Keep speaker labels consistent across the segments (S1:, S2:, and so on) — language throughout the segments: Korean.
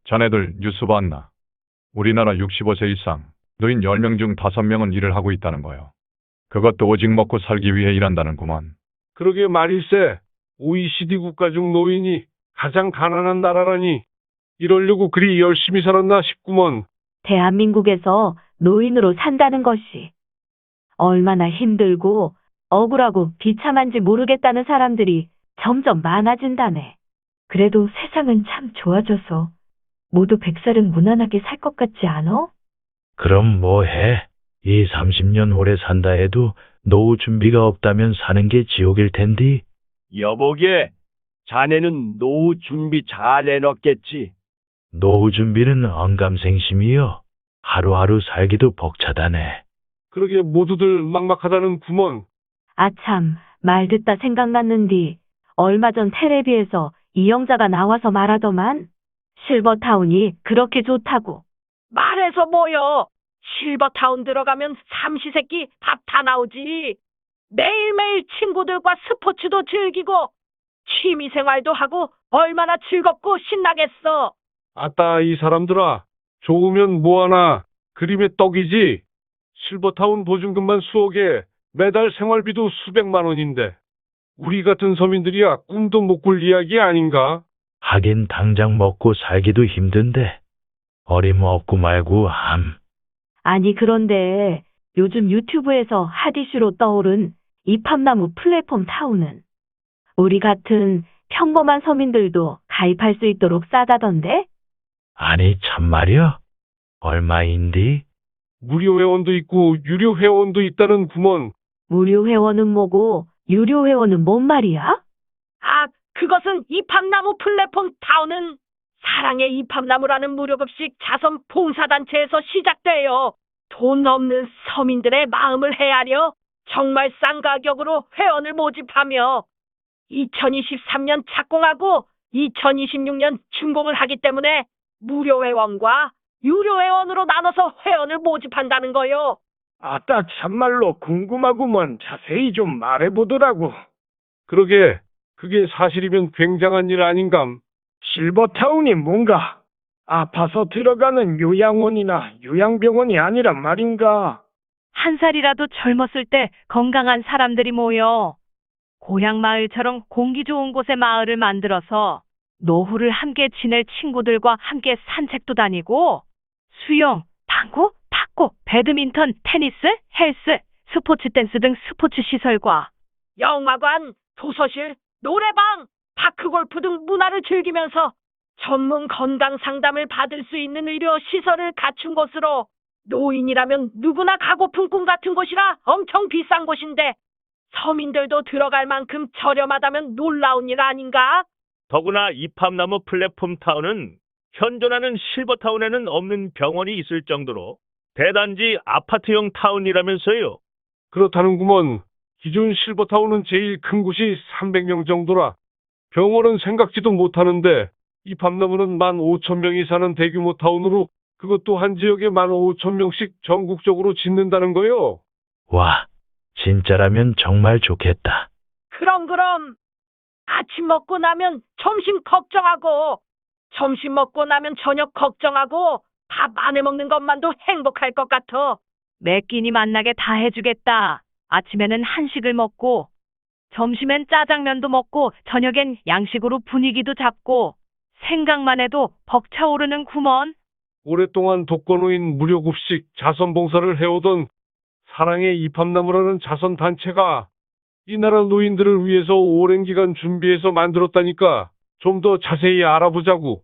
S1: 자네들 뉴스 봤나? 우리나라 65세 이상 노인 10명 중 5명은 일을 하고 있다는 거요. 그것도 오직 먹고 살기 위해 일한다는구먼.
S2: 그러게 말일세. OECD 국가 중 노인이 가장 가난한 나라라니 이러려고 그리 열심히 살았나 싶구먼.
S3: 대한민국에서 노인으로 산다는 것이 얼마나 힘들고 억울하고 비참한지 모르겠다는 사람들이 점점 많아진다네. 그래도 세상은 참 좋아져서 모두 100살은 무난하게 살 것 같지 않아?
S4: 그럼 뭐 해? 30년 오래 산다 해도 노후 준비가 없다면 사는 게 지옥일 텐디.
S5: 여보게, 자네는 노후 준비 잘 해놨겠지?
S4: 노후 준비는 언감생심이요. 하루하루 살기도 벅차다네.
S2: 그러게 모두들 막막하다는 구먼.
S3: 아참, 말 듣다 생각났는디. 얼마 전 텔레비에서 이영자가 나와서 말하더만 실버타운이 그렇게 좋다고.
S6: 말해서 뭐여. 실버타운 들어가면 삼시세끼 밥 다 나오지. 매일매일 친구들과 스포츠도 즐기고 취미생활도 하고 얼마나 즐겁고 신나겠어.
S2: 아따 이 사람들아. 좋으면 뭐하나. 그림의 떡이지. 실버타운 보증금만 수억에 매달 생활비도 수백만 원인데 우리 같은 서민들이야 꿈도 못 꿀 이야기 아닌가?
S4: 하긴 당장 먹고 살기도 힘든데 어림없고 말고 함.
S3: 아니 그런데 요즘 유튜브에서 핫 이슈로 떠오른 이팝나무 플랫폼 타운은 우리 같은 평범한 서민들도 가입할 수 있도록 싸다던데?
S4: 아니 참말이야? 얼마인디?
S2: 무료 회원도 있고 유료 회원도 있다는 구먼.
S3: 무료 회원은 뭐고 유료 회원은 뭔 말이야?
S6: 아, 그것은 이팝나무 플랫폼 타운은 사랑의 이팝나무라는 무료급식 자선 봉사단체에서 시작돼요. 돈 없는 서민들의 마음을 헤아려 정말 싼 가격으로 회원을 모집하며 2023년 착공하고 2026년 준공을 하기 때문에 무료 회원과 유료 회원으로 나눠서 회원을 모집한다는 거요.
S5: 아따, 참말로 궁금하구먼. 자세히 좀 말해보더라고.
S2: 그러게 그게 사실이면 굉장한 일 아닌감.
S5: 실버타운이 뭔가 아파서 들어가는 요양원이나 요양병원이 아니란 말인가?
S7: 한 살이라도 젊었을 때 건강한 사람들이 모여 고향 마을처럼 공기 좋은 곳에 마을을 만들어서 노후를 함께 지낼 친구들과 함께 산책도 다니고 수영, 당구, 탁구, 배드민턴, 테니스, 헬스, 스포츠 댄스 등 스포츠 시설과
S6: 영화관, 도서실, 노래방, 파크골프 등 문화를 즐기면서 전문 건강 상담을 받을 수 있는 의료 시설을 갖춘 곳으로 노인이라면 누구나 가고픈 꿈 같은 곳이라 엄청 비싼 곳인데 서민들도 들어갈 만큼 저렴하다면 놀라운 일 아닌가?
S8: 더구나 이팝나무 플랫폼 타운은 현존하는 실버타운에는 없는 병원이 있을 정도로 대단지 아파트형 타운이라면서요.
S2: 그렇다는구먼. 기존 실버타운은 제일 큰 곳이 300명 정도라 병원은 생각지도 못하는데 이 팝나무는 15,000명이 사는 대규모 타운으로 그것도 한 지역에 15,000명씩 전국적으로 짓는다는 거요.
S4: 와, 진짜라면 정말 좋겠다.
S6: 그럼 아침 먹고 나면 점심 걱정하고 점심 먹고 나면 저녁 걱정하고 밥 안 해 먹는 것만도 행복할 것 같아.
S7: 매 끼니 만나게 다 해주겠다. 아침에는 한식을 먹고 점심엔 짜장면도 먹고 저녁엔 양식으로 분위기도 잡고 생각만 해도 벅차오르는 구먼.
S2: 오랫동안 독거노인 무료급식 자선봉사를 해오던 사랑의 이팝나무라는 자선단체가 이 나라 노인들을 위해서 오랜 기간 준비해서 만들었다니까 좀 더 자세히 알아보자고.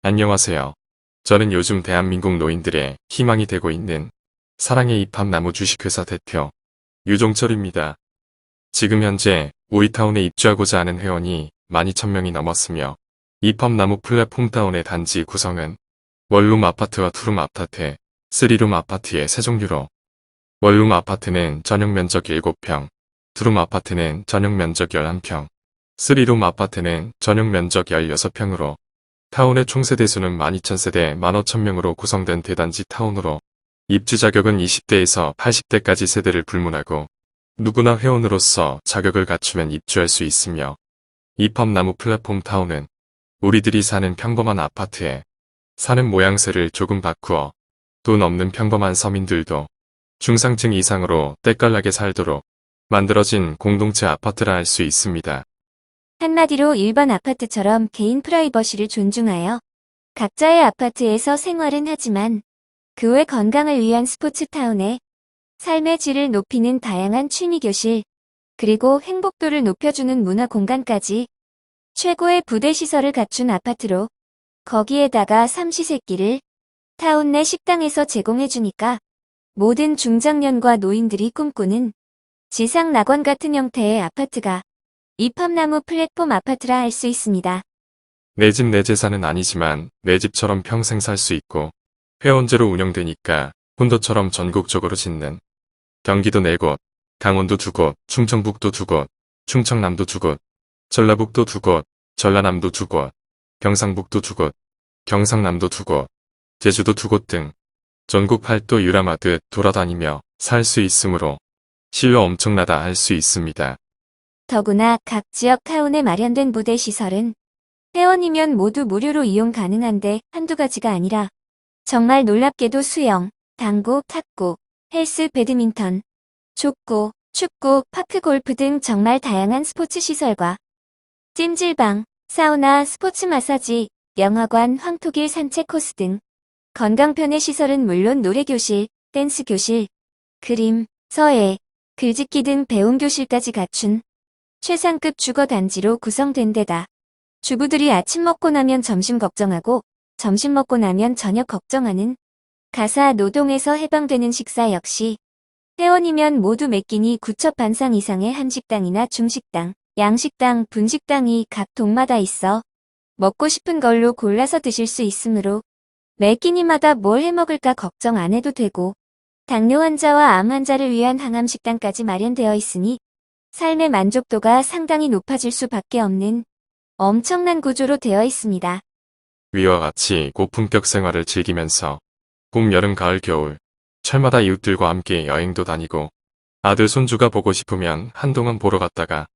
S9: 안녕하세요. 저는 요즘 대한민국 노인들의 희망이 되고 있는 사랑의 이팝나무 주식회사 대표 유종철입니다. 지금 현재 우리타운에 입주하고자 하는 회원이 12,000명이 넘었으며 이팝나무 플랫폼 타운의 단지 구성은 원룸 아파트와 투룸 아파트, 3룸 아파트의 세 종류로 원룸 아파트는 전용 면적 7평, 투룸 아파트는 전용 면적 11평, 3룸 아파트는 전용 면적 16평으로 타운의 총 세대수는 12,000세대 15,000명으로 구성된 대단지 타운으로 입주 자격은 20대에서 80대까지 세대를 불문하고 누구나 회원으로서 자격을 갖추면 입주할 수 있으며 이팝나무 플랫폼 타운은 우리들이 사는 평범한 아파트에 사는 모양새를 조금 바꾸어 돈 없는 평범한 서민들도 중상층 이상으로 때깔나게 살도록 만들어진 공동체 아파트라 할 수 있습니다.
S10: 한마디로 일반 아파트처럼 개인 프라이버시를 존중하여 각자의 아파트에서 생활은 하지만 그 외 건강을 위한 스포츠타운에 삶의 질을 높이는 다양한 취미교실, 그리고 행복도를 높여주는 문화 공간까지 최고의 부대 시설을 갖춘 아파트로 거기에다가 삼시세끼를 타운 내 식당에서 제공해주니까 모든 중장년과 노인들이 꿈꾸는 지상 낙원 같은 형태의 아파트가 이팝나무 플랫폼 아파트라 할 수 있습니다.
S9: 내 집 내 재산은 아니지만 내 집처럼 평생 살 수 있고 회원제로 운영되니까 콘도처럼 전국적으로 짓는 경기도 4곳, 강원도 2곳, 충청북도 2곳, 충청남도 2곳, 전라북도 2곳, 전라남도 2곳, 경상북도 2곳, 경상남도 2곳, 제주도 2곳 등 전국 팔도 유람하듯 돌아다니며 살 수 있으므로 실로 엄청나다 할 수 있습니다.
S10: 더구나 각 지역 타운에 마련된 부대 시설은 회원이면 모두 무료로 이용 가능한데 한두 가지가 아니라 정말 놀랍게도 수영, 당구, 탁구, 헬스, 배드민턴, 족구, 축구, 파크골프 등 정말 다양한 스포츠 시설과 찜질방, 사우나, 스포츠 마사지, 영화관, 황토길 산책 코스 등 건강편의 시설은 물론 노래교실, 댄스교실, 그림, 서예, 글짓기 등 배움교실까지 갖춘 최상급 주거단지로 구성된 데다 주부들이 아침 먹고 나면 점심 걱정하고 점심 먹고 나면 저녁 걱정하는 가사 노동에서 해방되는 식사 역시 회원이면 모두 매 끼니 9첩 반상 이상의 한식당이나 중식당, 양식당, 분식당이 각 동마다 있어 먹고 싶은 걸로 골라서 드실 수 있으므로 매 끼니마다 뭘 해먹을까 걱정 안 해도 되고 당뇨 환자와 암 환자를 위한 항암식당까지 마련되어 있으니 삶의 만족도가 상당히 높아질 수밖에 없는 엄청난 구조로 되어 있습니다.
S9: 위와 같이 고품격 생활을 즐기면서 봄, 여름, 가을, 겨울, 철마다 이웃들과 함께 여행도 다니고 아들 손주가 보고 싶으면 한동안 보러 갔다가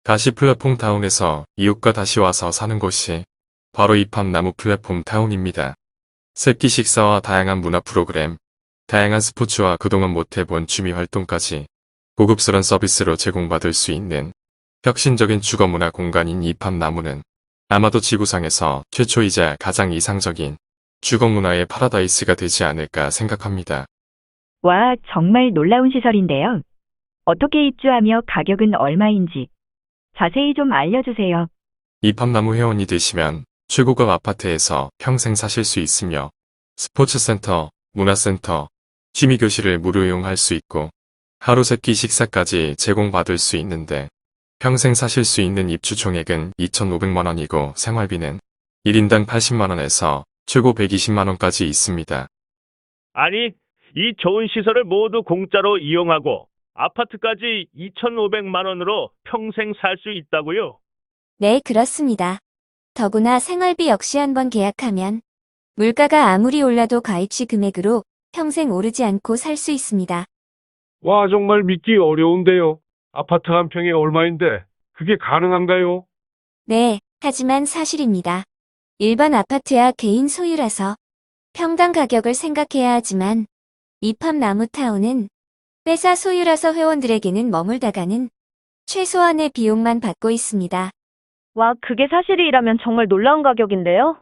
S9: 다시 플랫폼 타운에서 이웃과 다시 와서 사는 곳이 바로 이팝나무 플랫폼 타운입니다. 새끼 식사와 다양한 문화 프로그램, 다양한 스포츠와 그동안 못해본 취미 활동까지 고급스런 서비스로 제공받을 수 있는 혁신적인 주거문화 공간인 이팝나무는 아마도 지구상에서 최초이자 가장 이상적인 주거문화의 파라다이스가 되지 않을까 생각합니다.
S3: 와, 정말 놀라운 시설인데요. 어떻게 입주하며 가격은 얼마인지 자세히 좀 알려주세요.
S9: 이팝나무 회원이 되시면 최고급 아파트에서 평생 사실 수 있으며 스포츠센터, 문화센터, 취미교실을 무료 이용할 수 있고 하루 세끼 식사까지 제공받을 수 있는데 평생 사실 수 있는 입주 총액은 2,500만 원이고 생활비는 1인당 80만 원에서 최고 120만 원까지 있습니다.
S8: 아니, 이 좋은 시설을 모두 공짜로 이용하고 아파트까지 2,500만 원으로 평생 살 수 있다고요?
S10: 네, 그렇습니다. 더구나 생활비 역시 한번 계약하면 물가가 아무리 올라도 가입시 금액으로 평생 오르지 않고 살 수 있습니다.
S2: 와, 정말 믿기 어려운데요. 아파트 한 평이 얼마인데 그게 가능한가요?
S10: 네, 하지만 사실입니다. 일반 아파트야 개인 소유라서 평당 가격을 생각해야 하지만 이팝나무타운은 회사 소유라서 회원들에게는 머물다가는 최소한의 비용만 받고 있습니다.
S3: 와, 그게 사실이라면 정말 놀라운 가격인데요?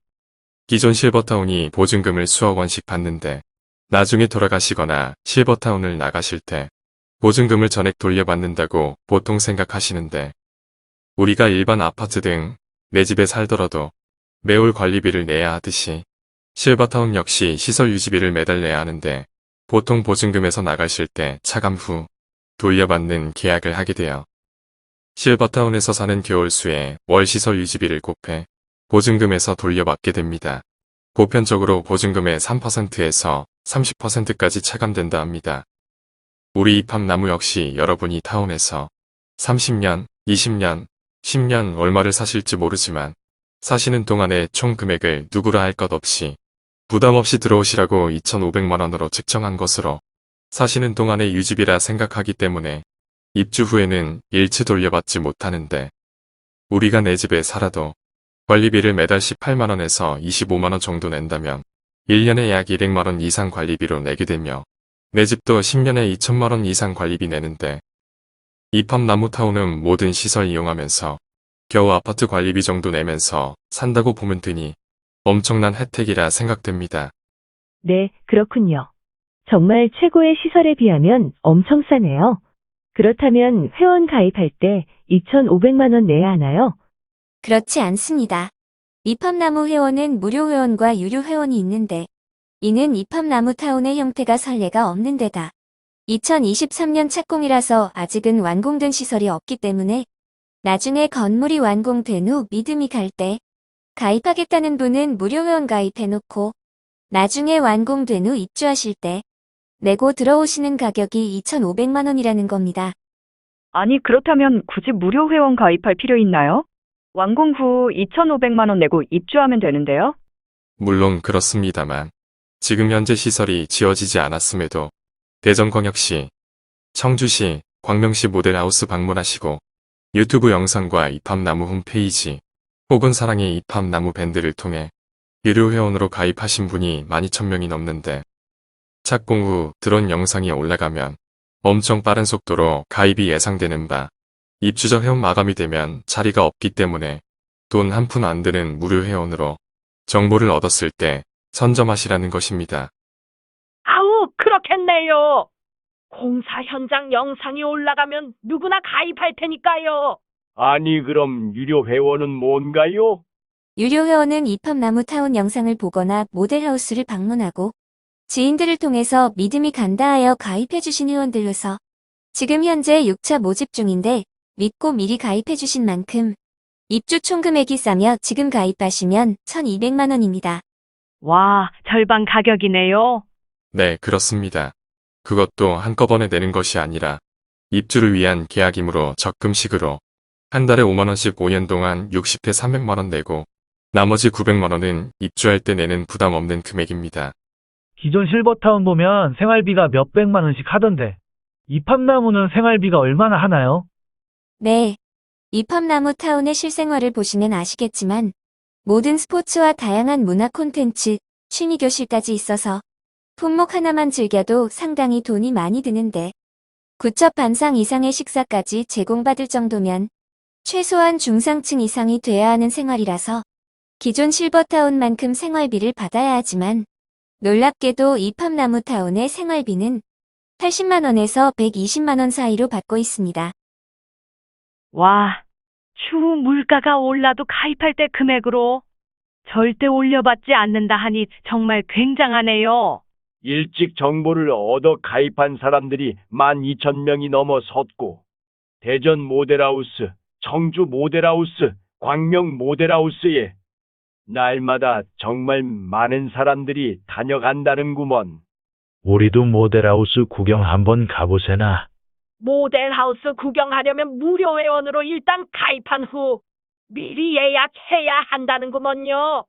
S9: 기존 실버타운이 보증금을 수억 원씩 받는데 나중에 돌아가시거나 실버타운을 나가실 때 보증금을 전액 돌려받는다고 보통 생각하시는데 우리가 일반 아파트 등 내 집에 살더라도 매월 관리비를 내야 하듯이 실버타운 역시 시설 유지비를 매달 내야 하는데 보통 보증금에서 나가실 때 차감 후 돌려받는 계약을 하게 돼요. 실버타운에서 사는 개월수에 월 시설 유지비를 곱해 보증금에서 돌려받게 됩니다. 보편적으로 보증금의 3%에서 30%까지 차감된다 합니다. 우리 이팝나무 역시 여러분이 타운에서 30년, 20년, 10년 얼마를 사실지 모르지만 사시는 동안의 총 금액을 누구라 할 것 없이 부담 없이 들어오시라고 2,500만 원으로 측정한 것으로 사시는 동안의 유지비라 생각하기 때문에 입주 후에는 일치 돌려받지 못하는데 우리가 내 집에 살아도 관리비를 매달 18만원에서 25만원 정도 낸다면 1년에 약 200만원 이상 관리비로 내게 되며 내 집도 10년에 2천만원 이상 관리비 내는데 이팝나무타운은 모든 시설 이용하면서 겨우 아파트 관리비 정도 내면서 산다고 보면 되니 엄청난 혜택이라 생각됩니다.
S3: 네, 그렇군요. 정말 최고의 시설에 비하면 엄청 싸네요. 그렇다면 회원 가입할 때 2,500만 원 내야 하나요?
S10: 그렇지 않습니다. 이팝나무 회원은 무료 회원과 유료 회원이 있는데 이는 이팝나무타운의 형태가 선례가 없는 데다 2023년 착공이라서 아직은 완공된 시설이 없기 때문에 나중에 건물이 완공된 후 믿음이 갈 때 가입하겠다는 분은 무료 회원 가입해놓고 나중에 완공된 후 입주하실 때 내고 들어오시는 가격이 2,500만 원이라는 겁니다.
S11: 아니, 그렇다면 굳이 무료 회원 가입할 필요 있나요? 완공 후 2,500만 원 내고 입주하면 되는데요?
S9: 물론 그렇습니다만 지금 현재 시설이 지어지지 않았음에도 대전광역시, 청주시, 광명시 모델하우스 방문하시고 유튜브 영상과 이팝나무 홈페이지 혹은 사랑의 이팝나무 밴드를 통해 유료 회원으로 가입하신 분이 12,000명이 넘는데 착공 후 드론 영상이 올라가면 엄청 빠른 속도로 가입이 예상되는 바 입주자 회원 마감이 되면 자리가 없기 때문에 돈 한 푼 안 드는 무료 회원으로 정보를 얻었을 때 선점하시라는 것입니다.
S6: 아우, 그렇겠네요. 공사 현장 영상이 올라가면 누구나 가입할 테니까요.
S2: 아니, 그럼 유료 회원은 뭔가요?
S10: 유료 회원은 이팝나무타운 영상을 보거나 모델하우스를 방문하고 지인들을 통해서 믿음이 간다 하여 가입해주신 회원들로서 지금 현재 6차 모집 중인데 믿고 미리 가입해주신 만큼 입주 총금액이 싸며 지금 가입하시면 1,200만 원입니다.
S7: 와, 절반 가격이네요.
S9: 네, 그렇습니다. 그것도 한꺼번에 내는 것이 아니라 입주를 위한 계약이므로 적금식으로 한 달에 5만원씩 5년 동안 60회 300만원 내고 나머지 900만원은 입주할 때 내는 부담 없는 금액입니다.
S12: 기존 실버타운 보면 생활비가 몇백만 원씩 하던데 이팝나무는 생활비가 얼마나 하나요?
S10: 네. 이팝나무타운의 실생활을 보시면 아시겠지만 모든 스포츠와 다양한 문화 콘텐츠, 취미교실까지 있어서 품목 하나만 즐겨도 상당히 돈이 많이 드는데 9첩 반상 이상의 식사까지 제공받을 정도면 최소한 중상층 이상이 돼야 하는 생활이라서 기존 실버타운만큼 생활비를 받아야 하지만 놀랍게도 이팝나무타운의 생활비는 80만 원에서 120만 원 사이로 받고 있습니다.
S7: 와, 추후 물가가 올라도 가입할 때 금액으로 절대 올려받지 않는다 하니 정말 굉장하네요.
S2: 일찍 정보를 얻어 가입한 사람들이 12,000명이 넘어섰고 대전 모델하우스, 청주 모델하우스, 광명 모델하우스에 날마다 정말 많은 사람들이 다녀간다는구먼.
S4: 우리도 모델하우스 구경 한번 가보세나.
S6: 모델하우스 구경하려면 무료 회원으로 일단 가입한 후 미리 예약해야 한다는구먼요.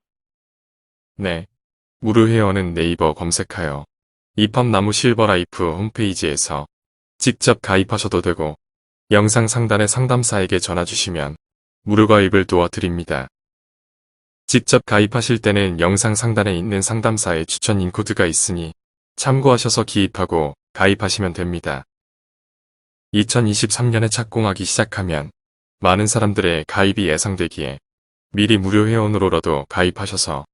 S9: 네. 무료 회원은 네이버 검색하여 이팝나무 실버라이프 홈페이지에서 직접 가입하셔도 되고 영상 상단의 상담사에게 전화 주시면 무료 가입을 도와드립니다. 직접 가입하실 때는 영상 상단에 있는 상담사의 추천 인코드가 있으니 참고하셔서 기입하고 가입하시면 됩니다. 2023년에 착공하기 시작하면 많은 사람들의 가입이 예상되기에 미리 무료 회원으로라도 가입하셔서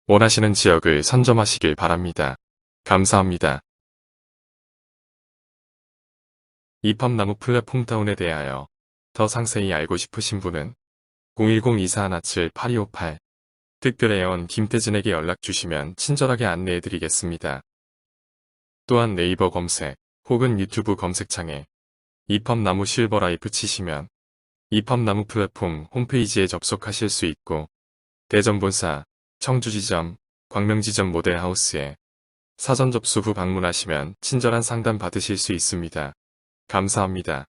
S9: 원하시는 지역을 선점하시길 바랍니다. 감사합니다. 이팝나무 플랫폼 타운에 대하여 더 상세히 알고 싶으신 분은 010-2417-8258 특별회원 김태진에게 연락 주시면 친절하게 안내해 드리겠습니다. 또한 네이버 검색 혹은 유튜브 검색창에 이팝나무 실버라이프 치시면 이팝나무 플랫폼 홈페이지에 접속하실 수 있고 대전본사, 청주지점, 광명지점 모델하우스에 사전 접수 후 방문하시면 친절한 상담 받으실 수 있습니다. 감사합니다.